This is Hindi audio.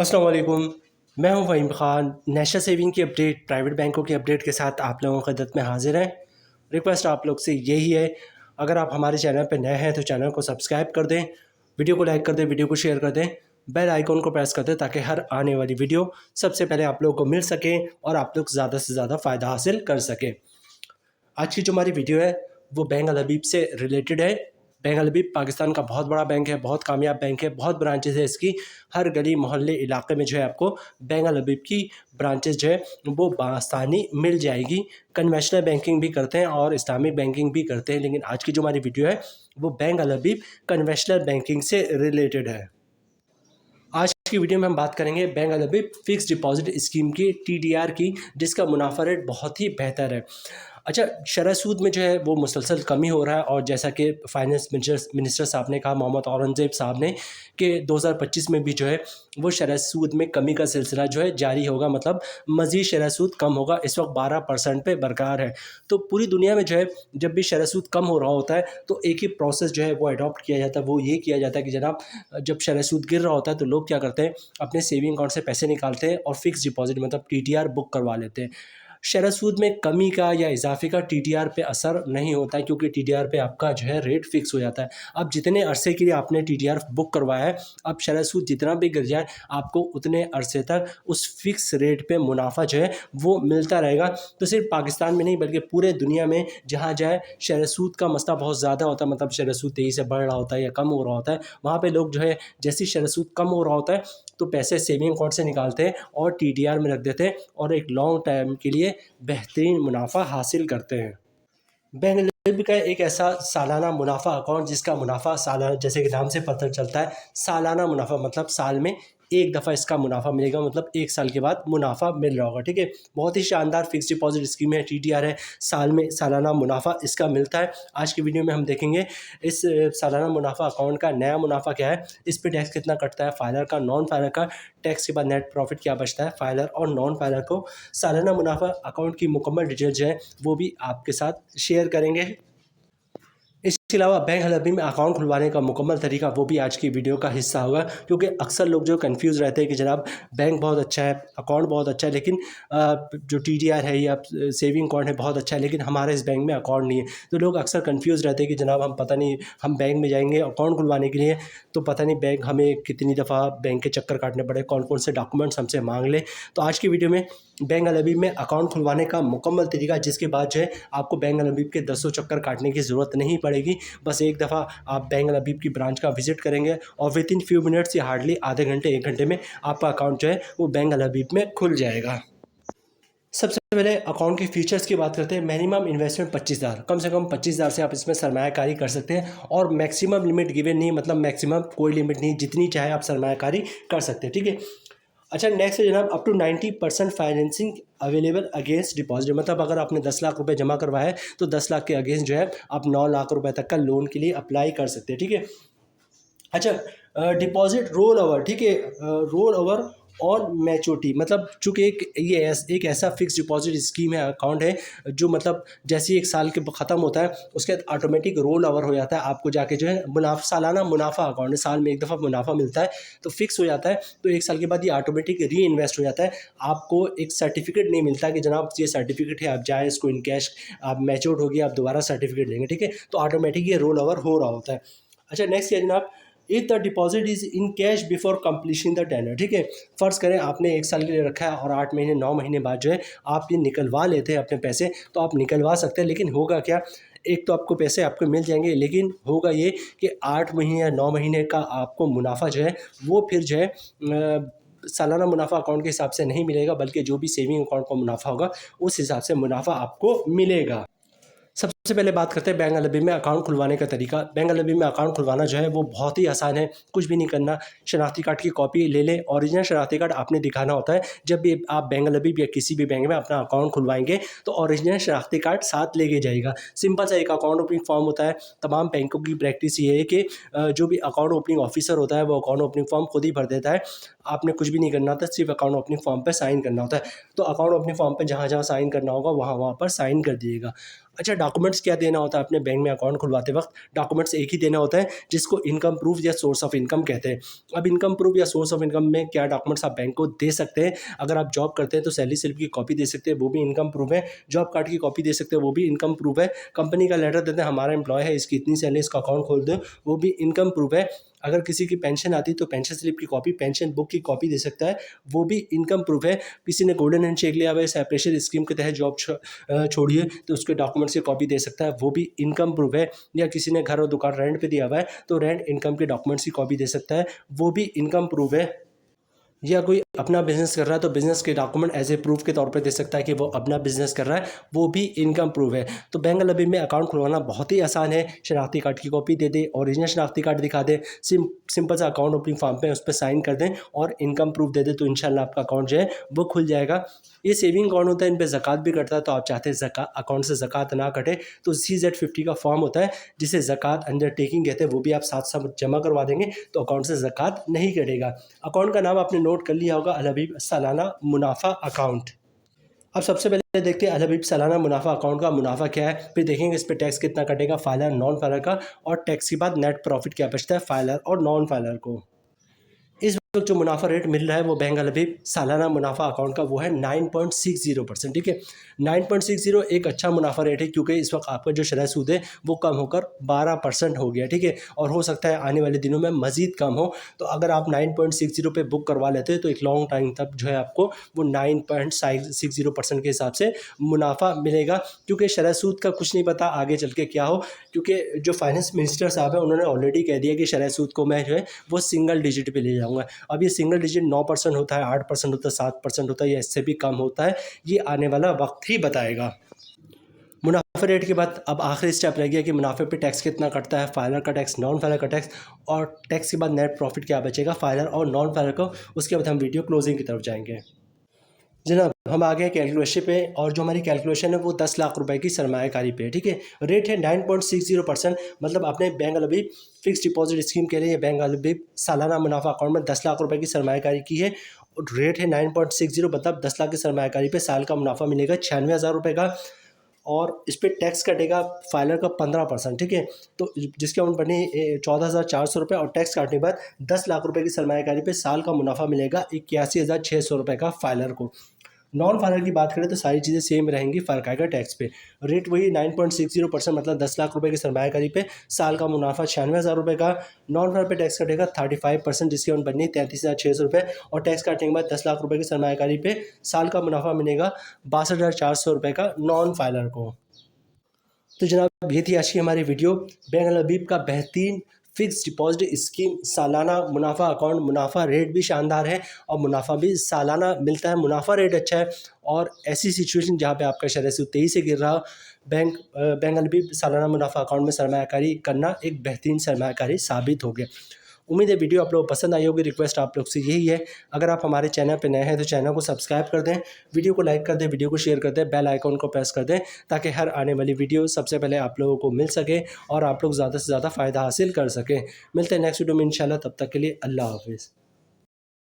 अस्सलाम वालेकुम। मैं हूं फ़हीम ख़ान। नेशनल सेविंग की अपडेट, प्राइवेट बैंकों की अपडेट के साथ आप लोगों की खिदमत में हाज़िर हैं। रिक्वेस्ट आप लोग से यही है, अगर आप हमारे चैनल पर नए हैं तो चैनल को सब्सक्राइब कर दें, वीडियो को लाइक कर दें, वीडियो को शेयर कर दें, बेल आइकॉन को प्रेस कर दें ताकि हर आने वाली वीडियो सबसे पहले आप लोगों को मिल सके और आप लोग ज़्यादा से ज़्यादा फ़ायदा हासिल कर सकें। आज की जो हमारी वीडियो है वो बैंक अल हबीब से रिलेटेड है। बैंक अल हबीब पाकिस्तान का बहुत बड़ा बैंक है, बहुत कामयाब बैंक है, बहुत ब्रांचेज़ है इसकी। हर गली मोहल्ले इलाके में जो है आपको बैंक अल हबीब की ब्रांचेज़ जो है वो बआसानी मिल जाएगी। कन्वेंशनल बैंकिंग भी करते हैं और इस्लामिक बैंकिंग भी करते हैं, लेकिन आज की जो हमारी वीडियो है वो बैंक अल हबीब कन्वेंशनल बैंकिंग से रिलेटेड है। आज की वीडियो में हम बात करेंगे बैंक अल हबीब फिक्स डिपॉजिट स्कीम की टीडीआर की, जिसका मुनाफा रेट बहुत ही बेहतर है। अच्छा, शरह सूद में जो है वो मुसलसल कमी हो रहा है और जैसा कि फाइनेंस मिनिस्टर साहब ने कहा, मोहम्मद औरंगज़ेब साहब ने, कि 2025 में भी जो है वो शरह सूद में कमी का सिलसिला जो है जारी होगा, मतलब मज़ीद शरह सूद कम होगा। इस वक्त 12% पे बरकरार है। तो पूरी दुनिया में जो है जब भी शरह सूद कम हो रहा होता है तो एक ही प्रोसेस जो है वो अडॉप्ट किया जाता है। वो ये किया जाता है कि जनाब, जब शरह सूद गिर रहा होता है तो लोग क्या करते हैं, अपने सेविंग अकाउंट से पैसे निकालते हैं और फिक्स डिपॉजिट मतलब टीटीआर बुक करवा लेते हैं। शरह सूद में कमी का या इजाफे का टीटीआर पे असर नहीं होता है, क्योंकि टीटीआर पे आपका जो है रेट फिक्स हो जाता है। अब जितने अरसे के लिए आपने टीटीआर बुक करवाया है, अब शरह सूद जितना भी गिर जाए आपको उतने अरसे तक उस फिक्स रेट पे मुनाफा जो है वो मिलता रहेगा। तो सिर्फ पाकिस्तान में नहीं बल्कि पूरे दुनिया में जहाँ जाए शरह सूद का मसला बहुत ज़्यादा होता है, मतलब शरह सूद तेज़ी से बढ़ रहा होता है या कम हो रहा होता है, वहाँ पर लोग जो है जैसे शरह सूद कम हो रहा होता है तो पैसे सेविंग अकाउंट से निकालते हैं और टीटीआर में रख देते हैं और एक लॉन्ग टाइम के लिए बेहतरीन मुनाफा हासिल करते हैं। बैंक निफ्टी का एक ऐसा सालाना मुनाफा अकाउंट जिसका मुनाफा सालाना, जैसे कि नाम से पता चलता है सालाना मुनाफा, मतलब साल में एक दफ़ा इसका मुनाफा मिलेगा, मतलब एक साल के बाद मुनाफा मिल रहा होगा। ठीक है, बहुत ही शानदार फिक्स डिपॉजिट स्कीम है, टीटीआर है, साल में सालाना मुनाफा इसका मिलता है। आज की वीडियो में हम देखेंगे इस सालाना मुनाफा अकाउंट का नया मुनाफा क्या है, इस पे टैक्स कितना कटता है, फाइलर का, नॉन फाइलर का, टैक्स के बाद नेट प्रॉफिट क्या बचता है, फाइलर और नॉन फाइलर को। सालाना मुनाफा अकाउंट की मुकम्मल डिटेल जो है वो भी आपके साथ शेयर करेंगे। इसके अलावा बैंक अल हबीब में अकाउंट खुलवाने का मुकम्मल तरीका वो भी आज की वीडियो का हिस्सा होगा, क्योंकि अक्सर लोग जो कंफ्यूज रहते हैं कि जनाब बैंक बहुत अच्छा है, अकाउंट बहुत अच्छा है, लेकिन जो टीडीआर है या सेविंग अकाउंट है बहुत अच्छा है, लेकिन हमारे इस बैंक में अकाउंट नहीं है। तो लोग अक्सर कंफ्यूज रहते हैं कि जनाब हम पता नहीं, हम बैंक में जाएंगे अकाउंट खुलवाने के लिए तो पता नहीं बैंक हमें कितनी दफ़ा बैंक के चक्कर काटने पड़े, कौन कौन से डॉक्यूमेंट्स हमसे मांग ले। तो आज की वीडियो में बैंक अल हबीब में अकाउंट खुलवाने का मुकम्मल तरीका, जिसके बाद जो है आपको बैंक अल हबीब के 10 चक्कर काटने की ज़रूरत नहीं पड़ेगी। बस एक दफ़ा आप बैंक अल हबीब की ब्रांच का विज़िट करेंगे और विद इन फ्यू मिनट्स या हार्डली आधे घंटे 1 घंटे में आपका अकाउंट जो है वो बैंक अल हबीब में खुल जाएगा। सबसे पहले अकाउंट के फीचर्स की बात करते हैं। मिनिमम इन्वेस्टमेंट 25,000, कम से कम 25,000 से आप इसमें सरमायाकारी कर सकते हैं और मैक्सिमम लिमिट गिवन नहीं, मतलब मैक्सिमम कोई लिमिट नहीं, जितनी चाहे आप सरमायाकारी कर सकते हैं। ठीक है। अच्छा, नेक्स्ट है जनाब, up to 90% financing available against deposit, मतलब अगर आपने 10 लाख रुपए जमा करवाया है तो 10 लाख के अगेंस्ट जो है आप 9 लाख रुपए तक का लोन के लिए अप्लाई कर सकते हैं। ठीक है। अच्छा, डिपॉजिट रोल ओवर, ठीक है, रोल ओवर और मैच्योरिटी, मतलब चूँकि एक ऐसा फिक्स डिपॉजिट स्कीम है, अकाउंट है जो मतलब जैसे ही 1 साल के ख़त्म होता है उसके बाद ऑटोमेटिक रोल ओवर हो जाता है। आपको जाके जो है सालाना मुनाफा अकाउंट है, साल में एक दफ़ा मुनाफा मिलता है तो फिक्स हो जाता है, तो 1 साल के बाद ये ऑटोमेटिक री इन्वेस्ट हो जाता है। आपको एक सर्टिफिकेट नहीं मिलता कि जनाब ये सर्टिफिकेट है, आप जाए इसको इन कैश, आप मैच्योर्ड हो गया आप दोबारा सर्टिफिकेट लेंगे। ठीक है, तो ऑटोमेटिक ये रोल ओवर हो रहा होता है। अच्छा, नेक्स्ट है जनाब, if the deposit is in cash before completion the tenure. ठीक है, फ़र्ज़ करें आपने 1 साल के लिए रखा है और 8 महीने 9 महीने बाद जो है आप ये निकलवा लेते हैं अपने पैसे, तो आप निकलवा सकते हैं, लेकिन होगा क्या, एक तो आपको पैसे आपको मिल जाएंगे, लेकिन होगा ये कि 8 महीने या 9 महीने का आपको मुनाफा जो है वो फिर जो है सालाना मुनाफा अकाउंट के हिसाब से नहीं मिलेगा, बल्कि जो भी सेविंग अकाउंट का मुनाफा होगा उस हिसाब से मुनाफा आपको मिलेगा। सबसे पहले बात करते हैं बैंक अल हबीब में अकाउंट खुलवाने का तरीका। बैंक अल हबीब में अकाउंट खुलवाना जो है वो बहुत ही आसान है, कुछ भी नहीं करना। शनाख्ती कार्ड की कॉपी ले लें, ओरिजिनल शनाख्ती कार्ड आपने दिखाना होता है। जब भी आप बैंक अल हबीब या किसी भी बैंक में अपना अकाउंट खुलवाएंगे तो ओरिजिनल शनाख्ती कार्ड साथ लेके जाइएगा। सिंपल सा एक अकाउंट ओपनिंग फॉर्म होता है। तमाम बैंकों की प्रैक्टिस ये है कि जो भी अकाउंट ओपनिंग ऑफिसर होता है वो अकाउंट ओपनिंग फॉर्म खुद ही भर देता है। आपने कुछ भी नहीं करना होता, सिर्फ अकाउंट ओपनिंग फॉर्म पर साइन करना होता है। तो अकाउंट ओपनिंग फॉर्म पर जहाँ जहाँ साइन करना होगा वहाँ वहाँ पर साइन कर दिएगा। अच्छा, डॉक्यूमेंट डॉक्यूमेंट्स क्या देना होता है अपने बैंक में अकाउंट खुलवाते वक्त? डॉक्यूमेंट्स एक ही देना होता है जिसको इनकम प्रूफ या सोर्स ऑफ इनकम कहते हैं। अब इनकम प्रूफ या सोर्स ऑफ इनकम में क्या डॉक्यूमेंट्स आप बैंक को दे सकते हैं? अगर आप जॉब करते हैं तो सैलरी स्लिप की कॉपी दे सकते हैं, वो भी इनकम प्रूफ है। जॉब कार्ड की कॉपी दे सकते हैं, वो भी इनकम प्रूफ है। कंपनी का लेटर देते हैं हमारा एम्प्लॉय है, इसकी इतनी सैलरी, इसका अकाउंट खोल दो, वो भी इनकम प्रूफ है। अगर किसी की पेंशन आती है तो पेंशन स्लिप की कॉपी, पेंशन बुक की कॉपी दे सकता है, वो भी इनकम प्रूफ है। किसी ने गोल्डन हैंडशेक लिया हुआ है, सेपरेशन स्कीम के तहत जॉब छोड़िए तो उसके डॉक्यूमेंट्स की कॉपी दे सकता है, वो भी इनकम प्रूफ है। या किसी ने घर और दुकान रेंट पे दिया हुआ है तो रेंट इनकम के डॉक्यूमेंट्स की कॉपी दे सकता है, वो भी इनकम प्रूफ है। या कोई अपना बिजनेस कर रहा है तो बिजनेस के डॉक्यूमेंट एज ए प्रूफ के तौर पे दे सकता है कि वो अपना बिजनेस कर रहा है, वो भी इनकम प्रूफ है। तो बैंक अल-हबीब में अकाउंट खुलवाना बहुत ही आसान है। शनाख्ती कार्ड की कॉपी दे दे, ओरिजिनल शनाख्ती कार्ड दिखा दे, सिंपल सा अकाउंट ओपनिंग फॉर्म पे उस पर साइन कर दें और इनकम प्रूफ दे दे, तो इंशाल्लाह आपका अकाउंट जो है वो खुल जाएगा। ये सेविंग अकाउंट होता है, इन पर ज़कात भी कटता है, तो आप चाहते हैं अकाउंट से ज़कात ना कटे तो CZ50 का फॉर्म होता है जिसे ज़कात अंडरटेकिंग कहते हैं, वो भी आप साथ साथ जमा करवा देंगे तो अकाउंट से ज़कात नहीं कटेगा। अकाउंट का नाम आपने नोट कर लिया होगा, अल-हबीब सालाना मुनाफा अकाउंट। अब सबसे पहले देखते हैं अल-हबीब सालाना मुनाफा अकाउंट का मुनाफा क्या है, फिर देखेंगे इस पे टैक्स कितना कटेगा, फाइलर नॉन फाइलर का, और टैक्स के बाद नेट प्रॉफिट क्या बचता है फाइलर और नॉन फाइलर को। इस वक्त जो मुनाफा रेट मिल रहा है वो बैंक अल-हबीब सालाना मुनाफा अकाउंट का वो है 9.60%। ठीक है, 9.60 एक अच्छा मुनाफा रेट है, क्योंकि इस वक्त आपका जो शरह सूद है वो कम होकर 12% हो गया। ठीक है, और हो सकता है आने वाले दिनों में मज़ीद कम हो। तो अगर आप 9.60 पे बुक करवा लेते हैं तो एक लॉन्ग टाइम तक जो है आपको वो 9.60% के हिसाब से मुनाफा मिलेगा, क्योंकि शरह सूद का कुछ नहीं पता आगे चल के क्या हो। क्योंकि जो फाइनेंस मिनिस्टर साहब है उन्होंने ऑलरेडी कह दिया कि शरह सूद को मैं जो है वो सिंगल डिजिट पे ले जाऊँगा। अब ये सिंगल डिजिट 9% होता है, 8% होता है, 7% होता है या इससे भी कम होता है, ये आने वाला वक्त ही बताएगा। मुनाफे रेट के बाद अब आखिरी स्टेप रह गया कि मुनाफे पे टैक्स कितना कटता है, फाइलर का टैक्स, नॉन फाइलर का टैक्स, और टैक्स के बाद नेट प्रॉफिट क्या बचेगा फाइलर और नॉन फाइलर को। उसके बाद हम वीडियो क्लोजिंग की तरफ जाएंगे। जनाब हम आ गए कैलकुलेशन पे, और जो हमारी कैलकुलेशन है वो 10 लाख रुपए की सरमायाकारी पे। ठीक है, रेट है 9.60%, मतलब आपने बैंक अल-हबीब फिक्स डिपॉजिट स्कीम के लिए बैंक अल-हबीब सालाना मुनाफा अकाउंट में 10 लाख रुपए की सरमायाकारी की है। और रेट है 9.60, मतलब 10 लाख की सरमायाकारी पे साल का मुनाफा मिलेगा 96,000 रुपये का, और इस पर टैक्स कटेगा फाइलर का 15%। ठीक है, तो जिसके अमाउंट बने 14,400 रुपये, और टैक्स काटने के बाद 10 लाख रुपए की सरमायाकारी पे साल का मुनाफा मिलेगा 81,600 रुपये का फाइलर को। नॉन फाइलर की बात करें तो सारी चीज़ें सेम रहेंगी, फ़र्क आएगा टैक्स पे। रेट वही 9.60%, मतलब 10 लाख रुपए की सरमायाकारी पे साल का मुनाफा 96,000 रुपये का। नॉन फाइलर पे टैक्स कटेगा 35%, जिसकी अमाउंट बननी 33,600 रुपये, और टैक्स काटने के बाद 10 लाख रुपये की सरमायाकारी पे साल का मुनाफा मिलेगा 62,400 रुपये का नॉन फाइलर को। तो जनाब ये थी आज की हमारी वीडियो, बैंक अल-हबीब का बेहतरीन फिक्स डिपॉजिट स्कीम सालाना मुनाफा अकाउंट। मुनाफा रेट भी शानदार है और मुनाफा भी सालाना मिलता है, मुनाफा रेट अच्छा है। और ऐसी सिचुएशन जहाँ पे आपका शरह सूद तेज़ी से गिर रहा हो, बैंक अल-हबीब सालाना मुनाफा अकाउंट में सरमायाकारी करना एक बेहतरीन सरमायाकारी साबित हो गया। उम्मीद है वीडियो आप लोग को पसंद आई होगी। रिक्वेस्ट आप लोग से यही है, अगर आप हमारे चैनल पर नए हैं तो चैनल को सब्सक्राइब कर दें, वीडियो को लाइक कर दें, वीडियो को शेयर कर दें, बेल आइकॉन को प्रेस कर दें, ताकि हर आने वाली वीडियो सबसे पहले आप लोगों को मिल सके और आप लोग ज़्यादा से ज़्यादा फ़ायदा हासिल कर सकें। मिलते हैं नेक्स्ट वीडियो में इंशाल्लाह, तब तक के लिए अल्लाह हाफ़िज़।